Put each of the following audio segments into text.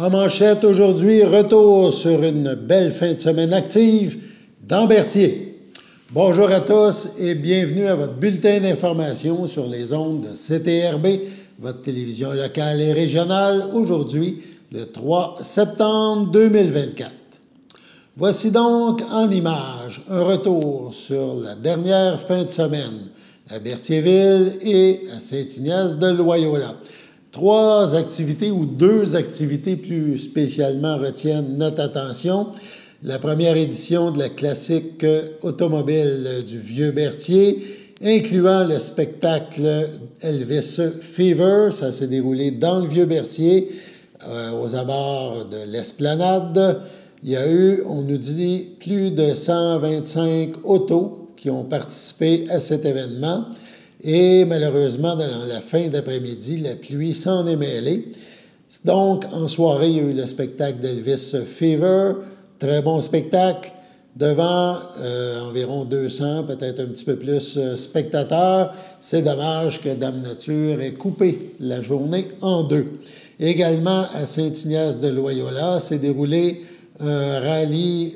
En manchette aujourd'hui, retour sur une belle fin de semaine active dans Berthier. Bonjour à tous et bienvenue à votre bulletin d'information sur les ondes de CTRB, votre télévision locale et régionale, aujourd'hui, le 3 septembre 2024. Voici donc en images un retour sur la dernière fin de semaine à Berthierville et à Saint-Ignace-de-Loyola. Trois activités ou deux activités plus spécialement retiennent notre attention. La première édition de la classique automobile du Vieux-Berthier, incluant le spectacle Elvis Fever. Ça s'est déroulé dans le Vieux-Berthier, aux abords de l'Esplanade. Il y a eu, on nous dit, plus de 125 autos qui ont participé à cet événement. Et malheureusement, dans la fin d'après-midi, la pluie s'en est mêlée. Donc, en soirée, il y a eu le spectacle d'Elvis Fever. Très bon spectacle, devant environ 200, peut-être un petit peu plus, spectateurs. C'est dommage que Dame Nature ait coupé la journée en deux. Également, à Saint-Ignace-de-Loyola, s'est déroulé un rallye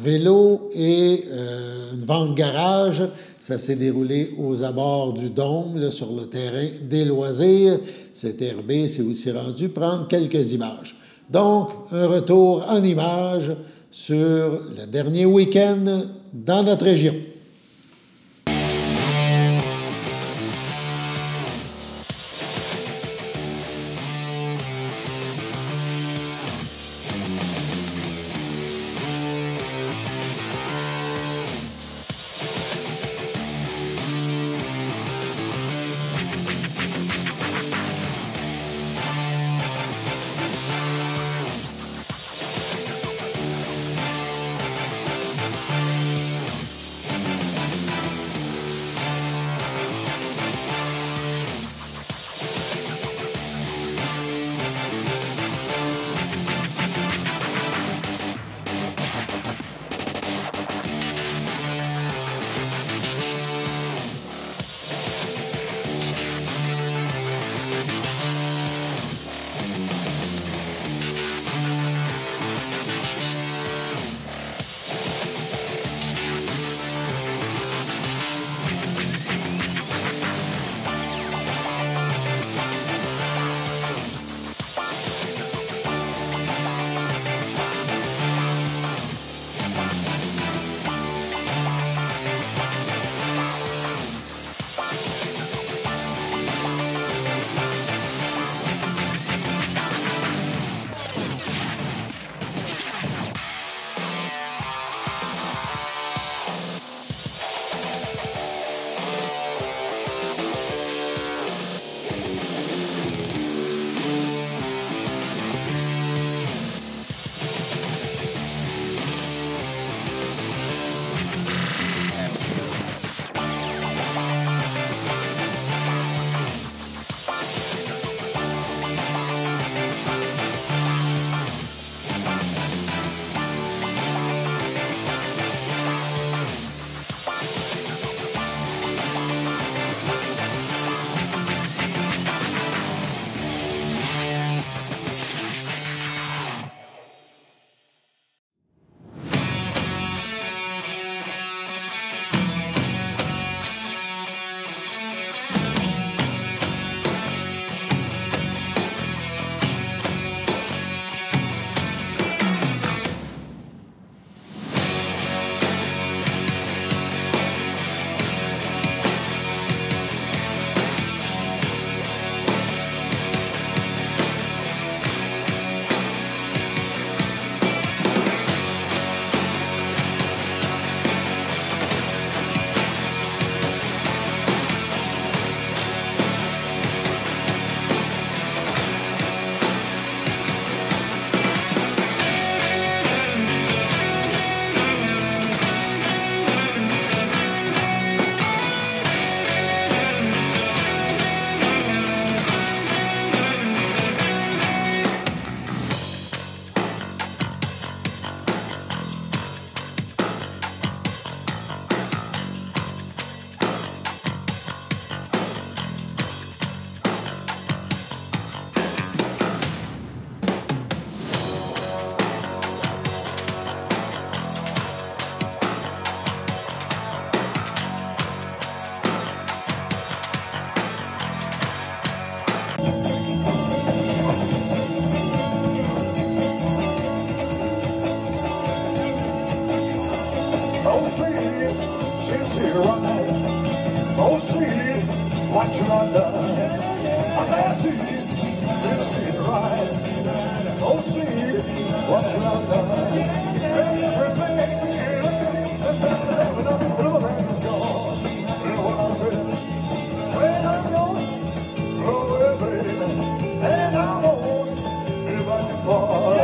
vélo et une vente garage. Ça s'est déroulé aux abords du Dôme, là, sur le terrain des loisirs. CTRB s'est aussi rendu prendre quelques images. Donc, un retour en images sur le dernier week-end dans notre région. what you have done. I can't see it right. Oh, see what you have done. Everything is gone. What I'm saying, when I'm gone, oh, baby, and I won't if I can fall.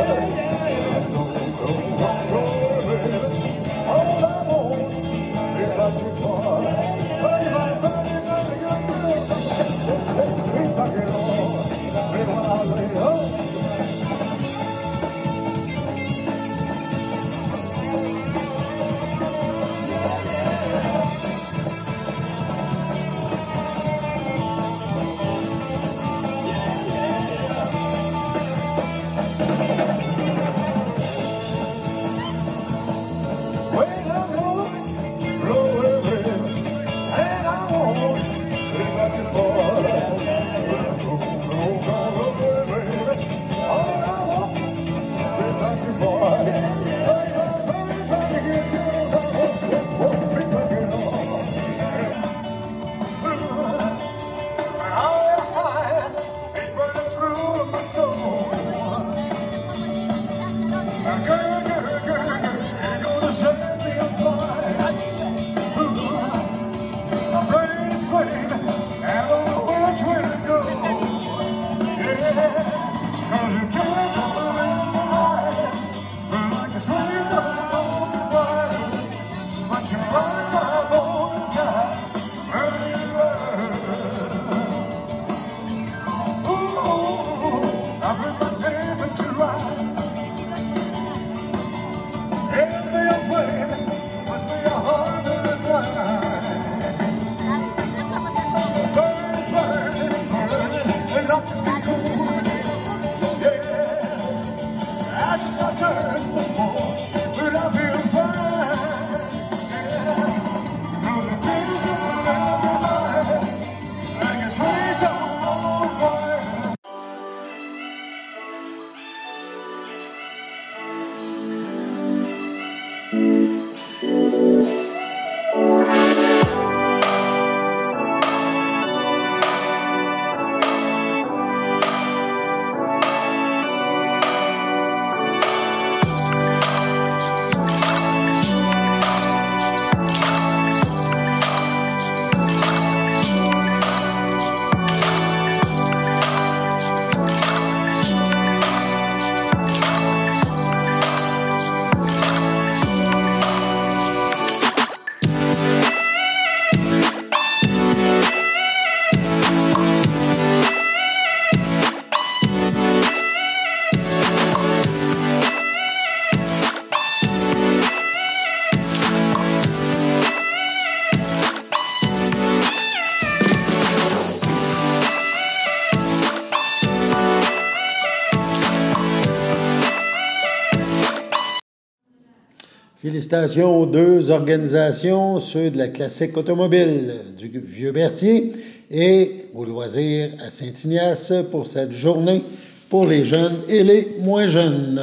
Félicitations aux deux organisations, ceux de la classique automobile du Vieux-Berthier et aux loisirs à Saint-Ignace pour cette journée pour les jeunes et les moins jeunes.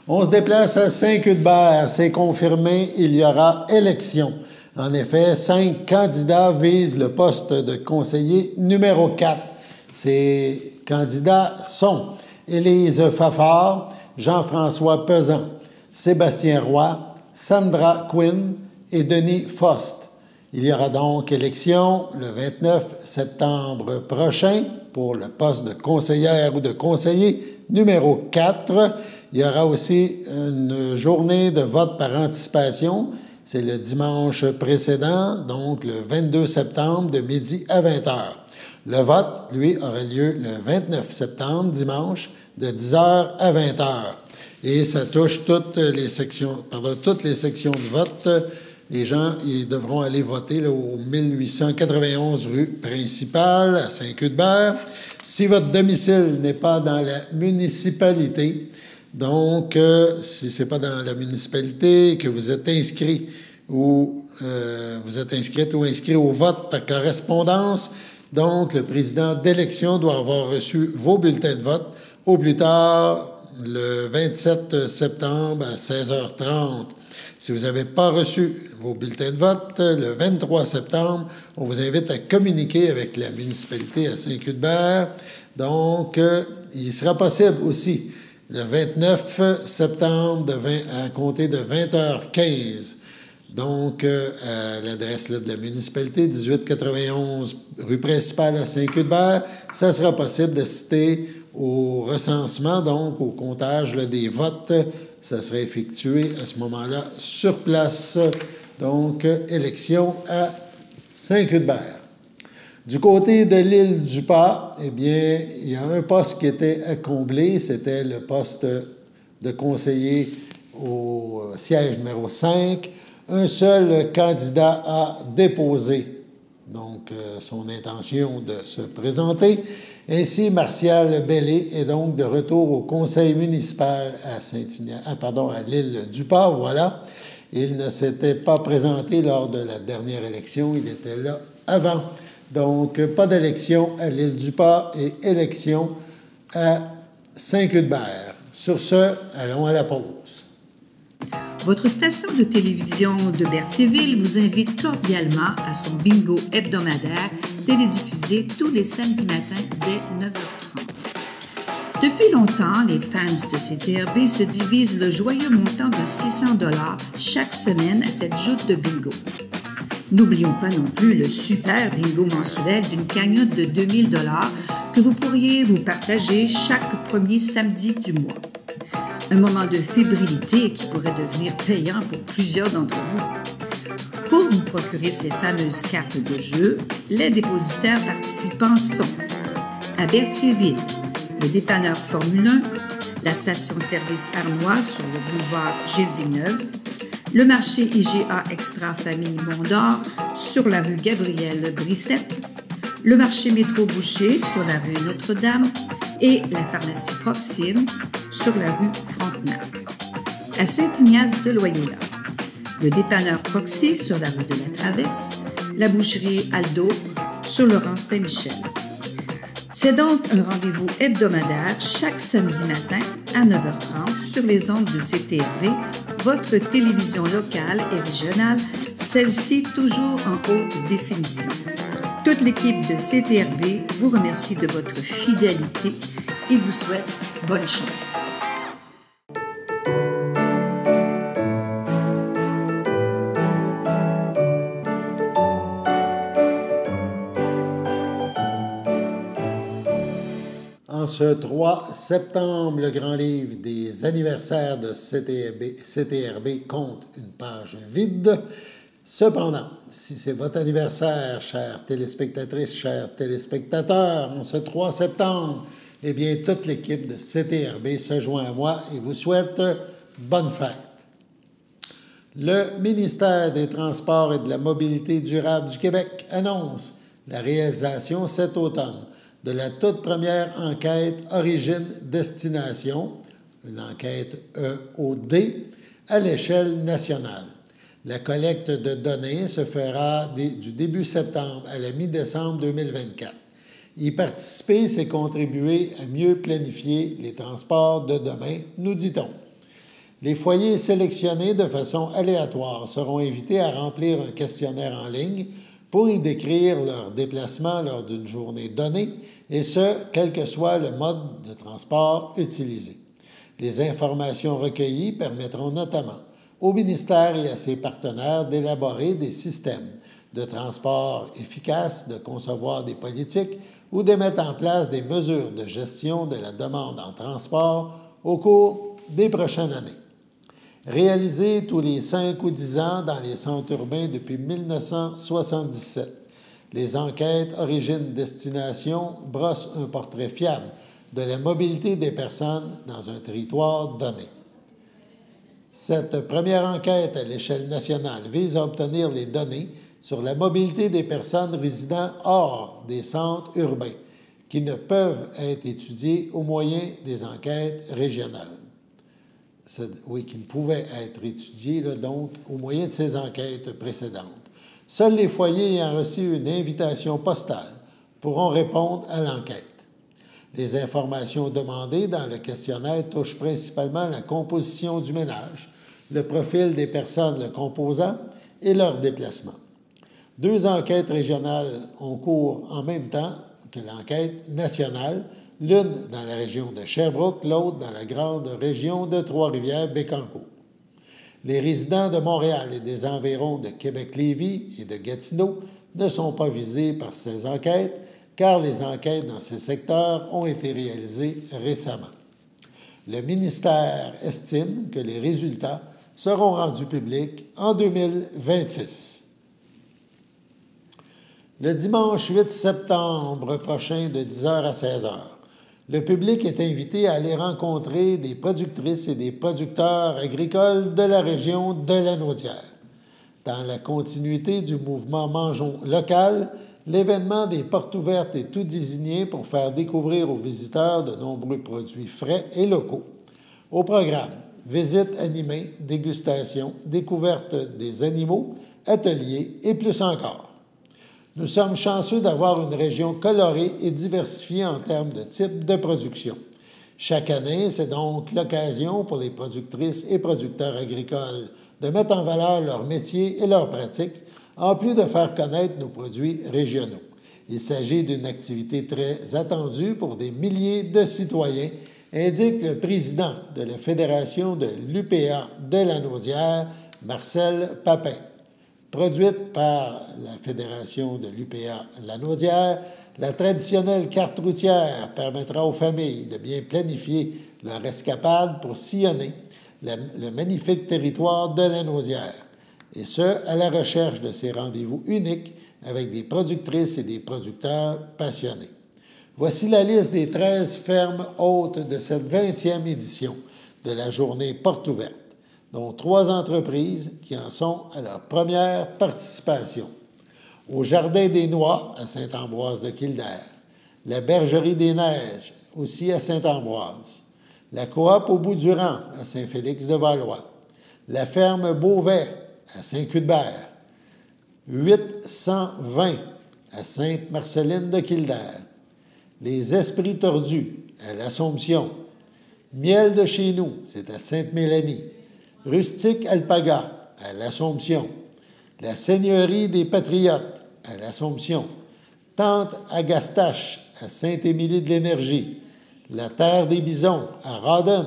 On se déplace à Saint-Cuthbert. C'est confirmé, il y aura élection. En effet, 5 candidats visent le poste de conseiller numéro 4. Ces candidats sont Élise Fafard, Jean-François Pesan, Sébastien Roy, Sandra Quinn et Denis Faust. Il y aura donc élection le 29 septembre prochain pour le poste de conseillère ou de conseiller numéro 4. Il y aura aussi une journée de vote par anticipation. C'est le dimanche précédent, donc le 22 septembre de midi à 20 h. Le vote, lui, aura lieu le 29 septembre, dimanche, de 10 h à 20 h. Et ça touche toutes les sections de vote. Les gens ils devront aller voter là, au 1891 rue principale à Saint-Cuthbert. Si votre domicile n'est pas dans la municipalité, donc si ce n'est pas dans la municipalité, que vous êtes inscrit ou vous êtes inscrite ou inscrit au vote par correspondance, donc le président d'élection doit avoir reçu vos bulletins de vote au plus tard le 27 septembre à 16 h 30. Si vous n'avez pas reçu vos bulletins de vote, le 23 septembre, on vous invite à communiquer avec la municipalité à Saint-Cuthbert. Donc, il sera possible aussi le 29 septembre à compter de 20h15. Donc, à l'adresse de la municipalité, 1891 rue principale à Saint-Cuthbert, ça sera possible d'assister au recensement, donc au comptage des votes. Ça sera effectué à ce moment-là sur place. Donc, élection à Saint-Cuthbert. Du côté de l'île du Pas, eh bien, il y a un poste qui était à combler. C'était le poste de conseiller au siège numéro 5. Un seul candidat a déposé donc son intention de se présenter. Ainsi, Martial Bellé est donc de retour au conseil municipal à l'île du Port. Voilà. Il ne s'était pas présenté lors de la dernière élection. Il était là avant. Donc, pas d'élection à l'île du Port et élection à Saint-Cuthbert. Sur ce, allons à la pause. Votre station de télévision de Berthierville vous invite cordialement à son bingo hebdomadaire télédiffusé tous les samedis matins dès 9h30. Depuis longtemps, les fans de CTRB se divisent le joyeux montant de 600 $ chaque semaine à cette joute de bingo. N'oublions pas non plus le super bingo mensuel d'une cagnotte de 2000 $ que vous pourriez vous partager chaque premier samedi du mois. Un moment de fébrilité qui pourrait devenir payant pour plusieurs d'entre vous. Pour vous procurer ces fameuses cartes de jeu, les dépositaires participants sont à Berthierville, le dépanneur Formule 1, la station-service Arnois sur le boulevard Gilles-Villeneuve, le marché IGA Extra Famille Mont-d'Or sur la rue Gabriel-Brissette, le marché Métro Boucher sur la rue Notre-Dame et la pharmacie Proxime sur la rue Frontenac. À Saint-Ignace de Loyola, le dépanneur Proxy sur la rue de la Traverse, la boucherie Aldo sur le rang Saint-Michel. C'est donc un rendez-vous hebdomadaire chaque samedi matin à 9h30 sur les ondes de CTRB, votre télévision locale et régionale, celle-ci toujours en haute définition. Toute l'équipe de CTRB vous remercie de votre fidélité et vous souhaite bonne chance. En ce 3 septembre, le grand livre des anniversaires de CTRB compte une page vide. Cependant, si c'est votre anniversaire, chères téléspectatrices, chers téléspectateurs, en ce 3 septembre, eh bien, toute l'équipe de CTRB se joint à moi et vous souhaite bonne fête. Le ministère des Transports et de la Mobilité durable du Québec annonce la réalisation cet automne de la toute première enquête origine-destination, une enquête EOD, à l'échelle nationale. La collecte de données se fera du début septembre à la mi-décembre 2024. Y participer, c'est contribuer à mieux planifier les transports de demain, nous dit-on. Les foyers sélectionnés de façon aléatoire seront invités à remplir un questionnaire en ligne pour y décrire leur déplacement lors d'une journée donnée, et ce, quel que soit le mode de transport utilisé. Les informations recueillies permettront notamment au ministère et à ses partenaires d'élaborer des systèmes de transport efficaces, de concevoir des politiques ou de mettre en place des mesures de gestion de la demande en transport au cours des prochaines années. Réalisé tous les 5 ou 10 ans dans les centres urbains depuis 1977, les enquêtes origine-destination brossent un portrait fiable de la mobilité des personnes dans un territoire donné. Cette première enquête à l'échelle nationale vise à obtenir les données sur la mobilité des personnes résidant hors des centres urbains, qui ne peuvent être étudiées au moyen des enquêtes régionales. Qui ne pouvaient être étudiées, donc, au moyen de ces enquêtes précédentes. Seuls les foyers ayant reçu une invitation postale pourront répondre à l'enquête. Les informations demandées dans le questionnaire touchent principalement la composition du ménage, le profil des personnes le composant et leurs déplacements. 2 enquêtes régionales ont cours en même temps que l'enquête nationale, l'une dans la région de Sherbrooke, l'autre dans la grande région de Trois-Rivières-Bécancour. Les résidents de Montréal et des environs de Québec-Lévis et de Gatineau ne sont pas visés par ces enquêtes, car les enquêtes dans ces secteurs ont été réalisées récemment. Le ministère estime que les résultats seront rendus publics en 2026. Le dimanche 8 septembre prochain de 10h à 16h, le public est invité à aller rencontrer des productrices et des producteurs agricoles de la région de Lanaudière. Dans la continuité du mouvement Mangeons local, l'événement des portes ouvertes est tout désigné pour faire découvrir aux visiteurs de nombreux produits frais et locaux. Au programme, visites animées, dégustations, découverte des animaux, ateliers et plus encore. Nous sommes chanceux d'avoir une région colorée et diversifiée en termes de type de production. Chaque année, c'est donc l'occasion pour les productrices et producteurs agricoles de mettre en valeur leur métier et leurs pratiques, en plus de faire connaître nos produits régionaux. Il s'agit d'une activité très attendue pour des milliers de citoyens, indique le président de la Fédération de l'UPA de Lanaudière, Marcel Papin. Produite par la Fédération de l'UPA Lanaudière, la traditionnelle carte routière permettra aux familles de bien planifier leur escapade pour sillonner le magnifique territoire de Lanaudière, et ce, à la recherche de ces rendez-vous uniques avec des productrices et des producteurs passionnés. Voici la liste des 13 fermes hôtes de cette 20e édition de la journée Porte ouverte, dont 3 entreprises qui en sont à leur première participation. Au Jardin des Noix, à Saint-Ambroise-de-Kildare, la Bergerie des Neiges, aussi à Saint-Ambroise, la Coop au Bout-du-Rang, à Saint-Félix-de-Valois, la ferme Beauvais, à Saint-Cuthbert, 820 à Sainte-Marceline-de-Kildare, les Esprits tordus, à l'Assomption, Miel de chez nous, c'est à Sainte-Mélanie, Rustique Alpaga, à l'Assomption, la Seigneurie des Patriotes, à l'Assomption, Tante Agastache, à Sainte-Émilie-de-l'Énergie, la Terre des Bisons, à Rawdon,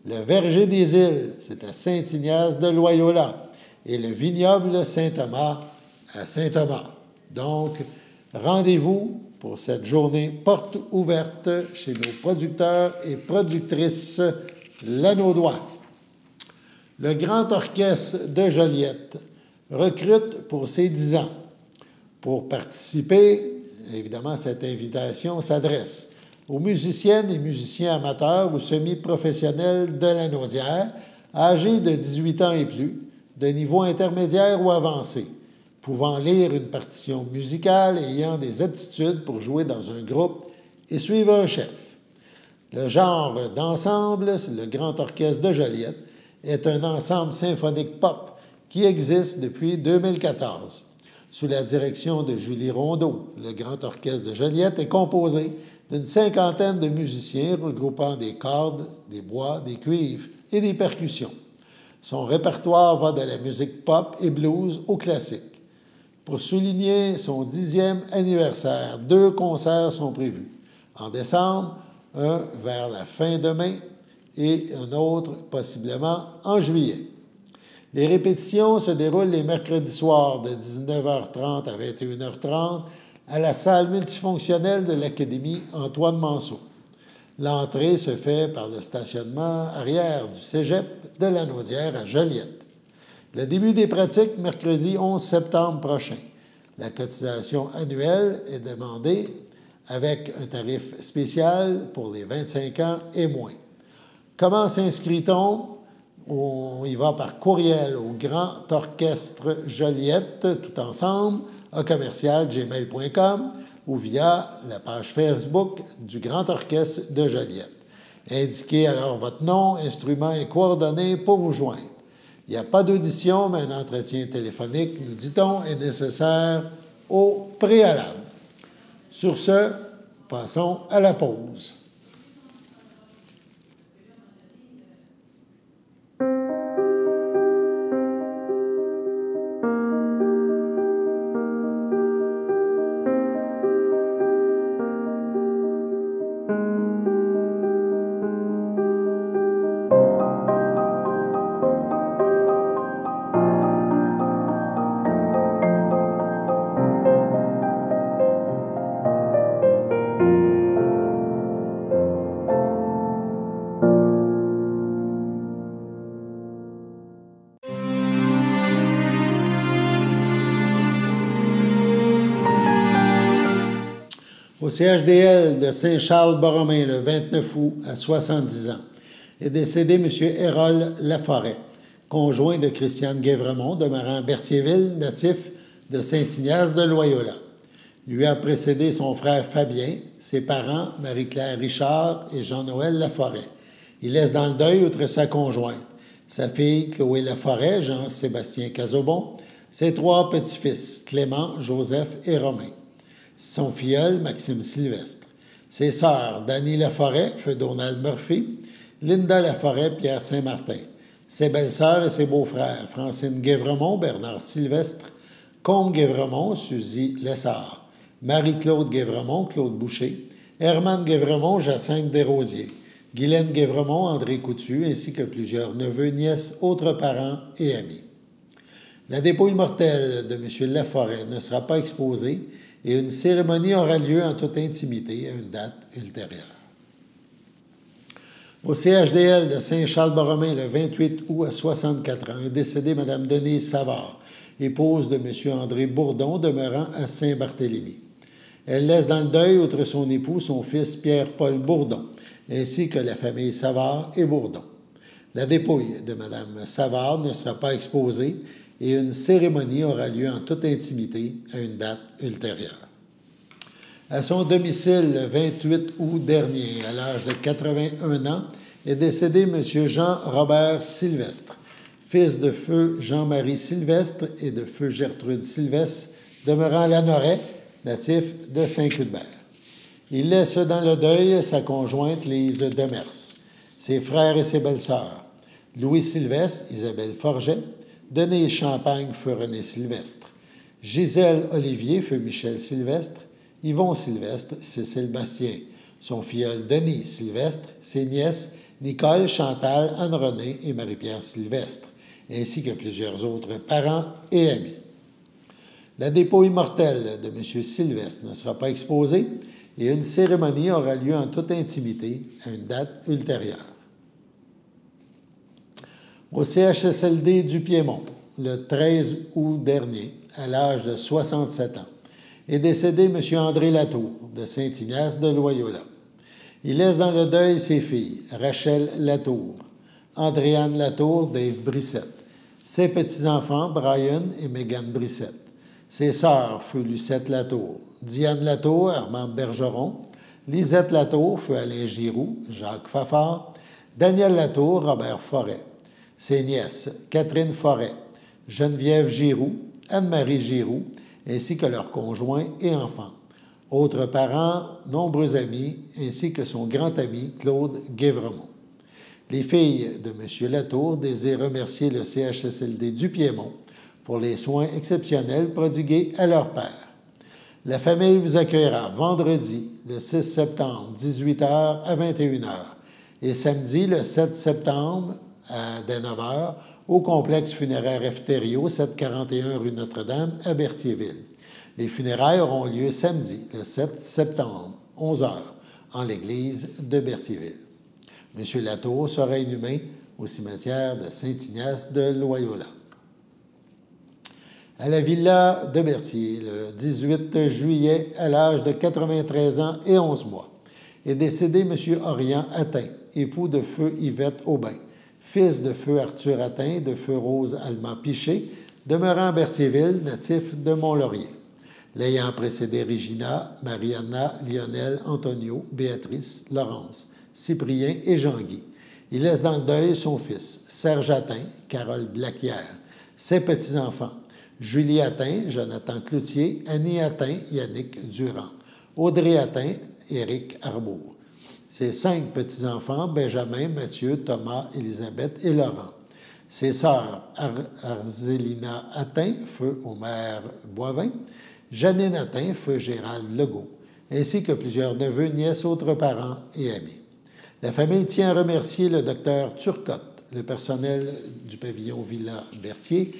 le Verger des Îles, c'est à Saint-Ignace de Loyola, et le Vignoble Saint-Thomas, à Saint-Thomas. Donc, rendez-vous pour cette journée porte ouverte chez nos producteurs et productrices lanaudois. Le Grand Orchestre de Joliette recrute pour ses 10 ans. Pour participer, évidemment, cette invitation s'adresse aux musiciennes et musiciens amateurs ou semi-professionnels de Lanaudière, âgés de 18 ans et plus, de niveau intermédiaire ou avancé, pouvant lire une partition musicale et ayant des aptitudes pour jouer dans un groupe et suivre un chef. Le genre d'ensemble, c'est le Grand Orchestre de Joliette, est un ensemble symphonique pop qui existe depuis 2014. Sous la direction de Julie Rondeau, le Grand Orchestre de Joliette est composé d'une 50aine de musiciens regroupant des cordes, des bois, des cuivres et des percussions. Son répertoire va de la musique pop et blues au classique. Pour souligner son 10e anniversaire, 2 concerts sont prévus. En décembre, un vers la fin de mai et un autre possiblement en juillet. Les répétitions se déroulent les mercredis soirs de 19h30 à 21h30 à la salle multifonctionnelle de l'Académie Antoine Manceau. L'entrée se fait par le stationnement arrière du cégep de Lanaudière à Joliette. Le début des pratiques, mercredi 11 septembre prochain. La cotisation annuelle est demandée avec un tarif spécial pour les 25 ans et moins. Comment s'inscrit-on? On y va par courriel au Grand Orchestre Joliette, tout ensemble, à commercial@gmail.com ou via la page Facebook du Grand Orchestre de Joliette. Indiquez alors votre nom, instrument et coordonnées pour vous joindre. Il n'y a pas d'audition, mais un entretien téléphonique, nous dit-on, est nécessaire au préalable. Sur ce, passons à la pause. Au CHDL de Saint-Charles-Borromée, le 29 août, à 70 ans, est décédé M. Hérol Laforêt, conjoint de Christiane Guévremont, demeurant à Berthierville, natif de Saint-Ignace de Loyola. Lui a précédé son frère Fabien, ses parents Marie-Claire Richard et Jean-Noël Laforêt. Il laisse dans le deuil, outre sa conjointe, sa fille Chloé Laforêt, Jean-Sébastien Cazobon, ses 3 petits-fils, Clément, Joseph et Romain. Son filleul, Maxime Sylvestre. Ses sœurs, Dany Laforêt, feu Donald Murphy, Linda Laforêt, Pierre Saint-Martin. Ses belles-sœurs et ses beaux-frères, Francine Guévremont, Bernard Sylvestre, Combe Guévremont, Suzy Lessard, Marie-Claude Guévremont, Claude Boucher, Hermann Guévremont, Jacinthe Desrosiers, Guylaine Guévremont, André Coutu, ainsi que plusieurs neveux, nièces, autres parents et amis. La dépouille mortelle de M. Laforêt ne sera pas exposée et une cérémonie aura lieu en toute intimité à une date ultérieure. Au CHDL de Saint-Charles-Borromée, le 28 août à 64 ans, est décédée Mme Denise Savard, épouse de M. André Bourdon, demeurant à Saint-Barthélemy. Elle laisse dans le deuil, outre son époux, son fils Pierre-Paul Bourdon, ainsi que la famille Savard et Bourdon. La dépouille de Mme Savard ne sera pas exposée et une cérémonie aura lieu en toute intimité à une date ultérieure. À son domicile, le 28 août dernier, à l'âge de 81 ans, est décédé M. Jean-Robert Sylvestre, fils de feu Jean-Marie Sylvestre et de feu Gertrude Sylvestre, demeurant à Lanoret, natif de Saint-Cuthbert. Il laisse dans le deuil sa conjointe Lise Demers, ses frères et ses belles-sœurs, Louis Sylvestre, Isabelle Forget, Denise Champagne, feu René Sylvestre, Gisèle Olivier, feu Michel Sylvestre, Yvon Sylvestre, Cécile Bastien, son filleul Denis Sylvestre, ses nièces Nicole, Chantal, Anne-Renée et Marie-Pierre Sylvestre, ainsi que plusieurs autres parents et amis. La dépouille mortelle de M. Sylvestre ne sera pas exposée et une cérémonie aura lieu en toute intimité à une date ultérieure. Au CHSLD du Piémont, le 13 août dernier, à l'âge de 67 ans, est décédé M. André Latour, de Saint-Ignace de Loyola. Il laisse dans le deuil ses filles, Rachel Latour, Andréane Latour, Dave Brissette, ses petits-enfants, Brian et Megan Brissette, ses sœurs, feu Lucette Latour, Diane Latour, Armand Bergeron, Lisette Latour, feu Alain Giroux, Jacques Fafard, Daniel Latour, Robert Forêt, ses nièces, Catherine Forêt, Geneviève Giroux, Anne-Marie Giroux, ainsi que leurs conjoints et enfants. Autres parents, nombreux amis, ainsi que son grand ami Claude Guévremont. Les filles de M. Latour désirent remercier le CHSLD du Piémont pour les soins exceptionnels prodigués à leur père. La famille vous accueillera vendredi, le 6 septembre, 18h à 21h, et samedi, le 7 septembre, à 9h, au complexe funéraire Efterio, 741 rue Notre-Dame, à Berthierville. Les funérailles auront lieu samedi, le 7 septembre, 11h, en l'église de Berthierville. M. Latour sera inhumé au cimetière de Saint-Ignace de Loyola. À la villa de Berthier, le 18 juillet, à l'âge de 93 ans et 11 mois, est décédé M. Orion Attin, époux de feu Yvette Aubin, fils de feu Arthur Attin et de feu Rose Allemand-Piché, demeurant à Berthierville, natif de Mont-Laurier. L'ayant précédé Regina, Mariana, Lionel, Antonio, Béatrice, Laurence, Cyprien et Jean-Guy. Il laisse dans le deuil son fils, Serge Attin, Carole Blaquière, ses petits-enfants, Julie Attin, Jonathan Cloutier, Annie Attin, Yannick Durand, Audrey Attin, Éric Arbour. Ses 5 petits-enfants, Benjamin, Mathieu, Thomas, Élisabeth et Laurent. Ses sœurs, Arzélina Attin, feu Omer Boivin, Janine Attin, feu Gérald Legault, ainsi que plusieurs neveux, nièces, autres parents et amis. La famille tient à remercier le docteur Turcotte, le personnel du pavillon Villa Berthier,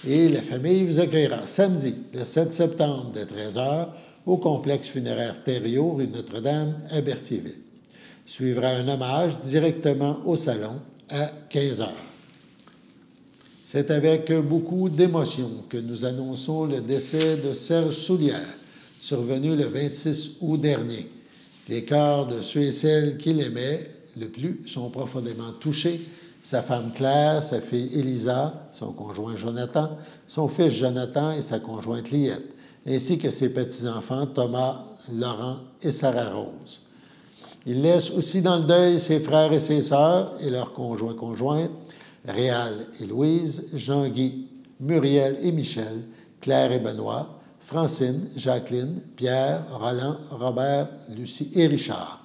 et la famille vous accueillera samedi, le 7 septembre, dès 13h, au complexe funéraire Thériault, rue Notre-Dame, à Berthierville. Suivra un hommage directement au salon à 15 heures. C'est avec beaucoup d'émotion que nous annonçons le décès de Serge Soulière, survenu le 26 août dernier. Les cœurs de ceux et celles qui l'aimaient le plus sont profondément touchés. Sa femme Claire, sa fille Élisa, son conjoint Jonathan, son fils Jonathan et sa conjointe Liette, ainsi que ses petits-enfants Thomas, Laurent et Sarah Rose. Il laisse aussi dans le deuil ses frères et ses sœurs et leurs conjoints-conjointes, Réal et Louise, Jean-Guy, Muriel et Michel, Claire et Benoît, Francine, Jacqueline, Pierre, Roland, Robert, Lucie et Richard,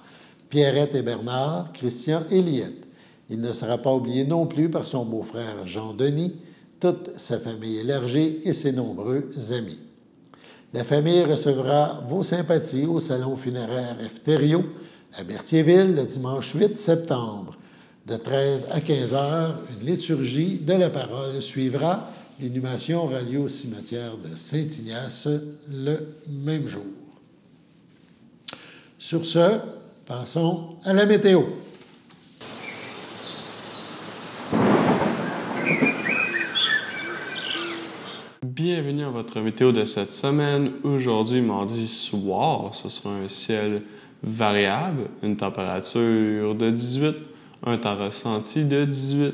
Pierrette et Bernard, Christian et Liette. Il ne sera pas oublié non plus par son beau-frère Jean-Denis, toute sa famille élargie et ses nombreux amis. La famille recevra vos sympathies au salon funéraire F. Thériault à Berthierville le dimanche 8 septembre. De 13 à 15 heures, une liturgie de la parole suivra. L'inhumation aura lieu au cimetière de Saint-Ignace le même jour. Sur ce, passons à la météo. Bienvenue à votre météo de cette semaine. Aujourd'hui, mardi soir, ce sera un ciel variable, une température de 18, un temps ressenti de 18.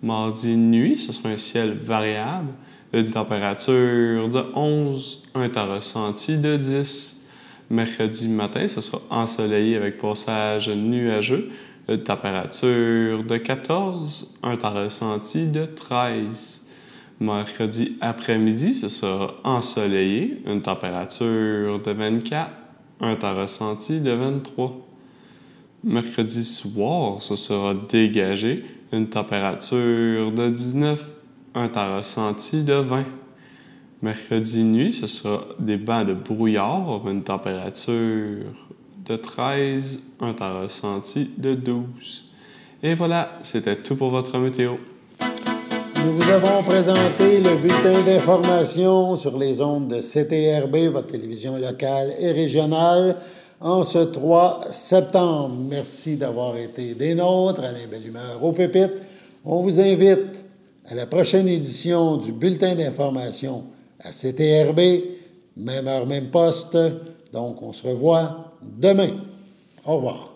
Mardi nuit, ce sera un ciel variable, une température de 11, un temps ressenti de 10. Mercredi matin, ce sera ensoleillé avec passage nuageux, une température de 14, un temps ressenti de 13. Mercredi après-midi, ce sera ensoleillé, une température de 24, un temps ressenti de 23. Mercredi soir, ce sera dégagé, une température de 19, un temps ressenti de 20. Mercredi nuit, ce sera des bancs de brouillard, une température de 13, un temps ressenti de 12. Et voilà, c'était tout pour votre météo. Nous vous avons présenté le bulletin d'information sur les ondes de CTRB, votre télévision locale et régionale, en ce 3 septembre. Merci d'avoir été des nôtres. Alain Belle-Humeur au Pépites. On vous invite à la prochaine édition du bulletin d'information à CTRB, même heure, même poste. Donc, on se revoit demain. Au revoir.